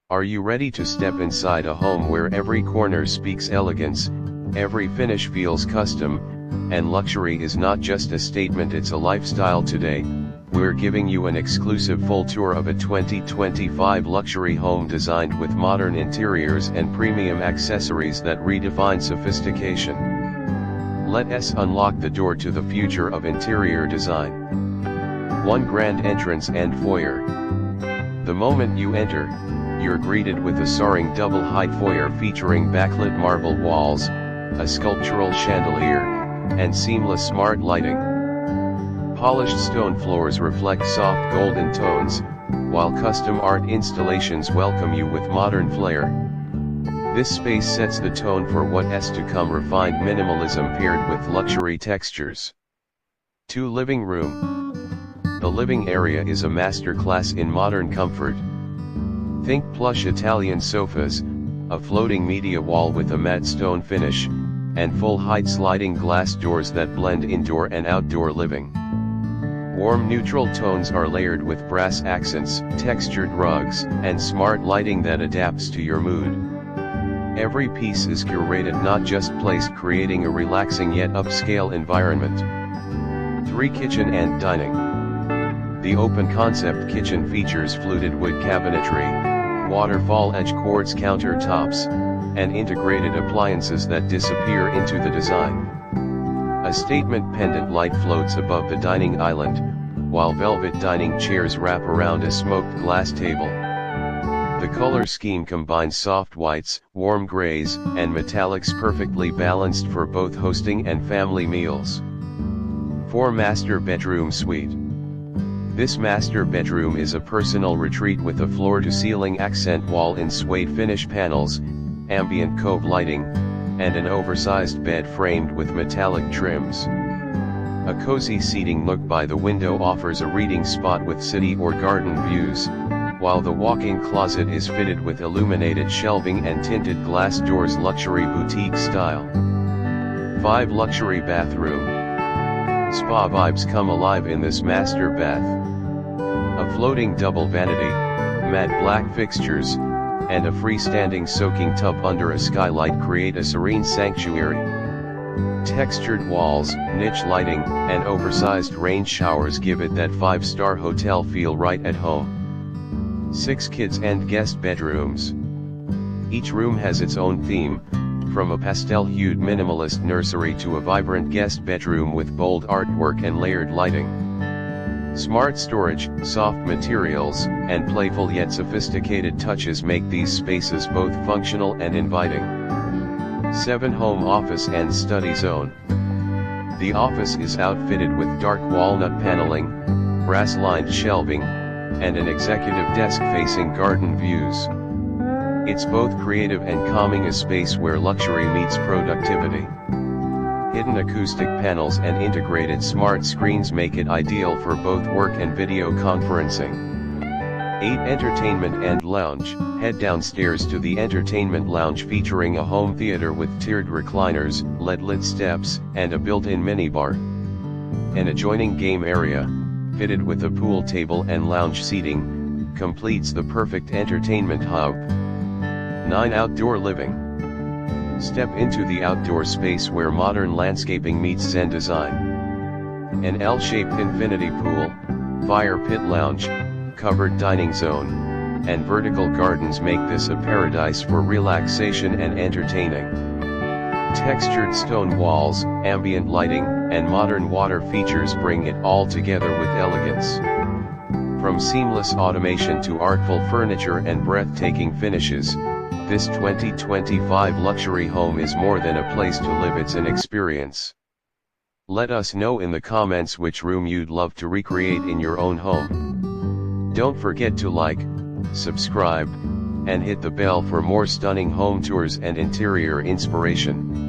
Are you ready to step inside a home where every corner speaks elegance, every finish feels custom, and luxury is not just a statement, it's a lifestyle? Today, we're giving you an exclusive full tour of a 2025 luxury home designed with modern interiors and premium accessories that redefine sophistication. Let us unlock the door to the future of interior design. One grand entrance and foyer. The moment you enter, you're greeted with a soaring double-height foyer featuring backlit marble walls, a sculptural chandelier, and seamless smart lighting. Polished stone floors reflect soft golden tones, while custom art installations welcome you with modern flair. This space sets the tone for what is to come: refined minimalism paired with luxury textures. 2 living room. The living area is a masterclass in modern comfort. Think plush Italian sofas, a floating media wall with a matte stone finish, and full-height sliding glass doors that blend indoor and outdoor living. Warm neutral tones are layered with brass accents, textured rugs, and smart lighting that adapts to your mood. Every piece is curated, not just placed, creating a relaxing yet upscale environment. 3 kitchen and dining. The open-concept kitchen features fluted wood cabinetry, waterfall edge quartz countertops, and integrated appliances that disappear into the design. A statement pendant light floats above the dining island, while velvet dining chairs wrap around a smoked glass table. The color scheme combines soft whites, warm grays, and metallics, perfectly balanced for both hosting and family meals. 4 master bedroom suite. This master bedroom is a personal retreat with a floor-to-ceiling accent wall in suede finish panels, ambient cove lighting, and an oversized bed framed with metallic trims. A cozy seating nook by the window offers a reading spot with city or garden views, while the walk-in closet is fitted with illuminated shelving and tinted glass doors, luxury boutique style. 5 luxury bathroom. Spa vibes come alive in this master bath. A floating double vanity, matte black fixtures, and a freestanding soaking tub under a skylight create a serene sanctuary. Textured walls, niche lighting, and oversized rain showers give it that 5-star hotel feel right at home. 6 kids and guest bedrooms. Each room has its own theme, from a pastel-hued minimalist nursery to a vibrant guest bedroom with bold artwork and layered lighting. Smart storage, soft materials, and playful yet sophisticated touches make these spaces both functional and inviting. 7 home office and study zone. The office is outfitted with dark walnut paneling, brass-lined shelving, and an executive desk facing garden views. It's both creative and calming, a space where luxury meets productivity. Hidden acoustic panels and integrated smart screens make it ideal for both work and video conferencing. 8 entertainment and lounge. Head downstairs to the entertainment lounge featuring a home theater with tiered recliners, LED-lit steps, and a built-in minibar. An adjoining game area, fitted with a pool table and lounge seating, completes the perfect entertainment hub. 9 outdoor living. Step into the outdoor space where modern landscaping meets Zen design. An L-shaped infinity pool, fire pit lounge, covered dining zone, and vertical gardens make this a paradise for relaxation and entertaining. Textured stone walls, ambient lighting, and modern water features bring it all together with elegance. From seamless automation to artful furniture and breathtaking finishes, this 2025 luxury home is more than a place to live, it's an experience. Let us know in the comments which room you'd love to recreate in your own home. Don't forget to like, subscribe, and hit the bell for more stunning home tours and interior inspiration.